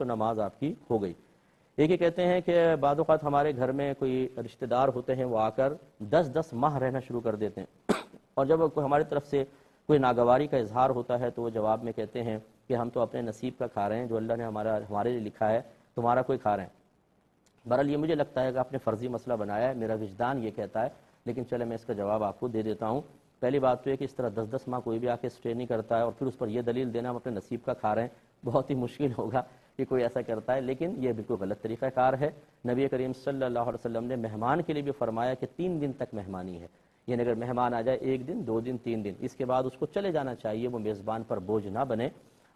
تو نماز آپ کی ہو گئی۔ ایک یہ کہتے ہیں کہ بعض اوقات ہمارے گھر میں کوئی رشتہ دار ہوتے ہیں، وہ آ کر 10 ماہ رہنا شروع کر دیتے ہیں اور جب کوئی ہماری طرف سے کوئی ناگواری کا اظہار ہوتا ہے تو وہ جواب میں کہتے ہیں کہ ہم تو اپنے نصیب کا کھا رہے ہیں، جو اللہ نے ہمارے لیے لکھا ہے، تمہارا کوئی کھا رہے ہیں۔ بہرحال یہ مجھے لگتا ہے کہ آپ نے فرضی مسئلہ بنایا ہے، میرا وجدان یہ کہتا ہے، لیکن چلے میں اس کا جواب آپ کو دے دیتا ہوں۔ پہلی بات تو یہ کہ اس طرح 10 ماہ کوئی بھی آ کے اسٹے نہیں کرتا ہے اور پھر اس پر یہ دلیل دینا ہم اپنے نصیب کا کھا رہے ہیں، بہت ہی مشکل ہوگا کہ کوئی ایسا کرتا ہے، لیکن یہ بالکل غلط طریقہ کار ہے۔ نبی کریم صلی اللہ علیہ وسلم نے مہمان کے لیے بھی فرمایا کہ 3 دن تک مہمانی ہے، یعنی اگر مہمان آ جائے 1 دن 2 دن 3 دن، اس کے بعد اس کو چلے جانا چاہیے، وہ میزبان پر بوجھ نہ بنے۔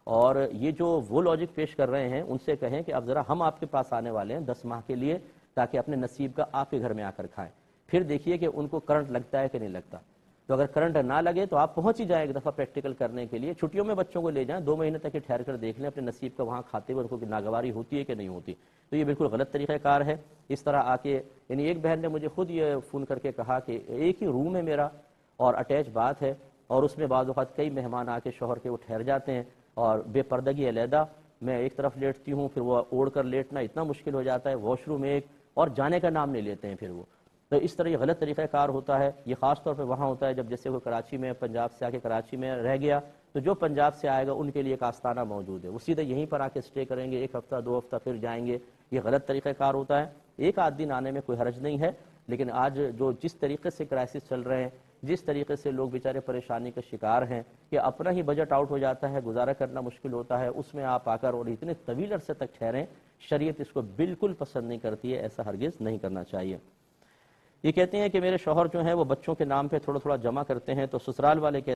اور یہ جو وہ لاجک پیش کر رہے ہیں ان سے کہیں کہ اب ذرا ہم آپ کے پاس آنے والے ہیں 10 ماہ کے لیے، تاکہ اپنے نصیب کا آپ کے گھر میں آ کر کھائیں، پھر دیکھیے کہ ان کو کرنٹ لگتا ہے کہ نہیں لگتا۔ تو اگر کرنٹ نہ لگے تو آپ پہنچ ہی جائیں ایک دفعہ پریکٹیکل کرنے کے لیے، چھٹیوں میں بچوں کو لے جائیں، 2 مہینے تک یہ ٹھہر کر دیکھ لیں اپنے نصیب کا وہاں کھاتے ہوئے ان کو ناگواری ہوتی ہے کہ نہیں ہوتی۔ تو یہ بالکل غلط طریقہ کار ہے۔ اس طرح آ کے یعنی ایک بہن نے مجھے خود یہ فون کر کے کہا کہ ایک ہی روم ہے میرا اور اٹیچ باتھ ہے، اور اس میں بعض اوقات کئی مہمان آ کے شوہر کے وہ ٹھہر جاتے ہیں اور بے پردگی علیحدہ، میں ایک طرف لیٹتی ہوں، پھر وہ اوڑھ کر لیٹنا اتنا مشکل ہو جاتا ہے، واش روم ایک، اور جانے کا نام نہیں لیتے ہیں پھر وہ۔ تو اس طرح یہ غلط طریقہ کار ہوتا ہے۔ یہ خاص طور پہ وہاں ہوتا ہے جب جیسے وہ کراچی میں پنجاب سے آ کے کراچی میں رہ گیا، تو جو پنجاب سے آئے گا ان کے لیے ایک آستانہ موجود ہے، وہ سیدھے یہیں پر آ کے اسٹے کریں گے، 1 ہفتہ 2 ہفتہ پھر جائیں گے۔ یہ غلط طریقہ کار ہوتا ہے۔ 1 آدھ دن آنے میں کوئی حرج نہیں ہے، لیکن آج جو جس طریقے سے کرائسس چل رہے ہیں، جس طریقے سے لوگ بیچارے پریشانی کا شکار ہیں کہ اپنا ہی بجٹ آؤٹ ہو جاتا ہے، گزارا کرنا مشکل ہوتا ہے، اس میں آپ آ کر اور اتنے طویل عرصے تک ٹھہریں، شریعت اس کو بالکل پسند نہیں کرتی ہے، ایسا ہرگز نہیں کرنا چاہیے۔ یہ کہتے ہیں کہ میرے شوہر جو ہیں وہ بچوں کے نام پہ تھوڑا تھوڑا جمع کرتے ہیں، تو سسرال والے کہتے